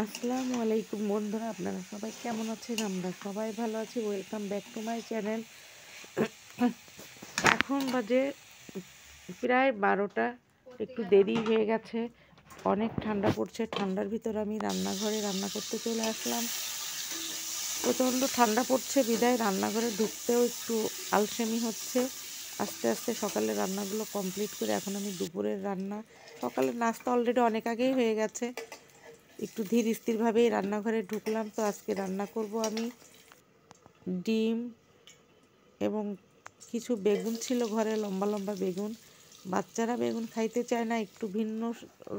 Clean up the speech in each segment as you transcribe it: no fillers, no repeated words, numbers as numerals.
আসসালামু আলাইকুম বন্ধুরা, আপনারা সবাই কেমন আছেন? আমরা সবাই ভালো আছি। Welcome back to my channel. এখন বাজে প্রায় 12টা, একটু দেরি হয়ে গেছে। অনেক ঠান্ডা পড়ছে। ঠান্ডার ভিতর আমি রান্নাঘরে রান্না করতে চলে আসলাম। প্রচণ্ড ঠান্ডা পড়ছে বিদায় রান্নাঘরে ঢুকতেও একটু আলসেমি হচ্ছে। আস্তে আস্তে সকালের রান্নাগুলো কমপ্লিট করে এখন আমি দুপুরের রান্না, সকালের নাস্তা অলরেডি অনেক আগেই হয়ে গেছে। একটু ধীর স্থিরভাবেই রান্নাঘরে ঢুকলাম। তো আজকে রান্না করব আমি ডিম এবং কিছু বেগুন ছিল ঘরে, লম্বা লম্বা বেগুন। বাচ্চারা বেগুন খাইতে চায় না, একটু ভিন্ন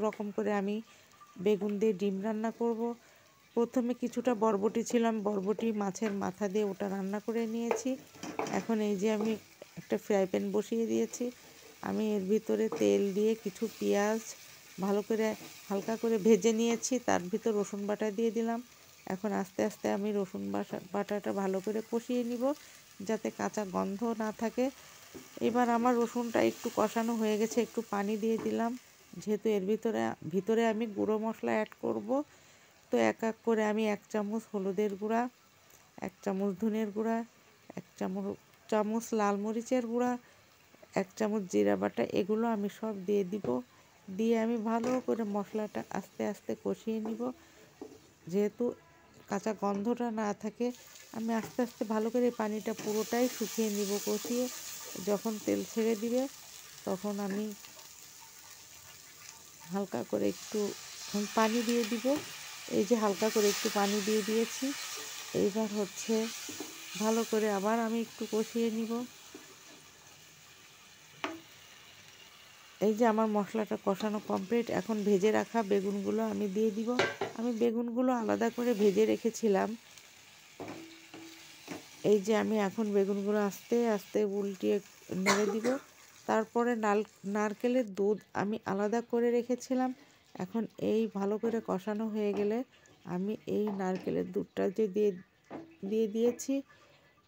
রকম করে আমি বেগুন দিয়ে ডিম রান্না করব। প্রথমে কিছুটা বরবটি ছিলাম, বরবটি মাছের মাথা দিয়ে ওটা রান্না করে নিয়েছি। এখন এই যে আমি একটা ফ্রাই প্যান বসিয়ে দিয়েছি। আমি এর ভিতরে তেল দিয়ে কিছু পেঁয়াজ ভালো করে হালকা করে ভেজে নিয়েছি, তার ভিতর রসুন বাটা দিয়ে দিলাম। এখন আস্তে আস্তে আমি রসুন বাটাটা ভালো করে কষিয়ে নিব যাতে কাঁচা গন্ধ না থাকে। এবার আমার রসুনটা একটু কষানো হয়ে গেছে, একটু পানি দিয়ে দিলাম, যেহেতু এর ভিতরে আমি গুঁড়ো মশলা অ্যাড করব। তো এক এক করে আমি 1 চামচ হলুদের গুঁড়া, 1 চামচ ধনের গুঁড়া, 1 চামচ লাল মরিচের গুঁড়া, 1 চামচ জিরা বাটা, এগুলো আমি সব দিয়ে দিব। দিয়ে আমি ভালো করে মশলাটা আস্তে আস্তে কষিয়ে নিব। যেহেতু কাঁচা গন্ধটা না থাকে, আমি আস্তে আস্তে ভালো করে পানিটা পুরোটাই শুকিয়ে নিব কষিয়ে। যখন তেল ছেড়ে দিবে তখন আমি হালকা করে একটু পানি দিয়ে দিব। এই যে হালকা করে একটু পানি দিয়ে দিয়েছি। এইবার হচ্ছে ভালো করে আবার আমি একটু কষিয়ে নিব। এই যে আমার মশলাটা কষানো কমপ্লিট। এখন ভেজে রাখা বেগুনগুলো আমি দিয়ে দিব। আমি বেগুনগুলো আলাদা করে ভেজে রেখেছিলাম। এই যে আমি এখন বেগুনগুলো আস্তে আস্তে উল্টিয়ে নেড়ে দিব। তারপরে নারকেলের দুধ আমি আলাদা করে রেখেছিলাম। এখন এই ভালো করে কষানো হয়ে গেলে আমি এই নারকেলের দুধটা যে দিয়ে দিয়েছি।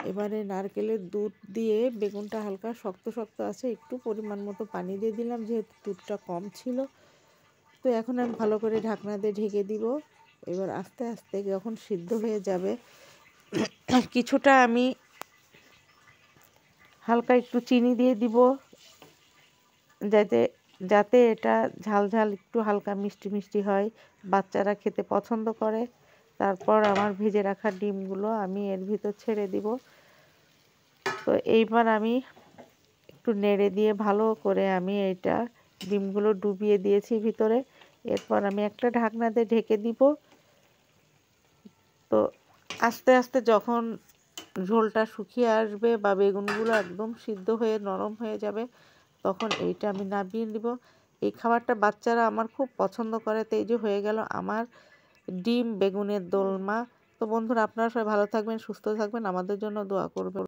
এবারে নারকেলের দুধ দিয়ে বেগুনটা হালকা শক্ত শক্ত আছে, একটু পরিমাণ মতো পানি দিয়ে দিলাম যেহেতু দুধটা কম ছিল। তো এখন আমি ভালো করে ঢাকনা দিয়ে ঢেকে দিব। এবার আস্তে আস্তে যখন সিদ্ধ হয়ে যাবে, কিছুটা আমি হালকা একটু চিনি দিয়ে দিব, যাতে যাতে এটা ঝাল ঝাল একটু হালকা মিষ্টি মিষ্টি হয়, বাচ্চারা খেতে পছন্দ করে। তারপর আমার ভেজে রাখা ডিমগুলো আমি এর ভিতর ছেড়ে দিব। তো এইবার আমি একটু নেড়ে দিয়ে ভালো করে আমি এটা ডিমগুলো ডুবিয়ে দিয়েছি ভিতরে। এরপর আমি একটা ঢাকনা দিয়ে ঢেকে দিব। তো আস্তে আস্তে যখন ঝোলটা শুকিয়ে আসবে বা বেগুনগুলো একদম সিদ্ধ হয়ে নরম হয়ে যাবে, তখন এইটা আমি নামিয়ে নিব। এই খাবারটা বাচ্চারা আমার খুব পছন্দ করে। তো এই যে হয়ে গেল আমার ডিম বেগুনের দোলমা। তো বন্ধুরা, আপনারা সবাই ভালো থাকবেন, সুস্থ থাকবেন, আমাদের জন্য দোয়া করবেন।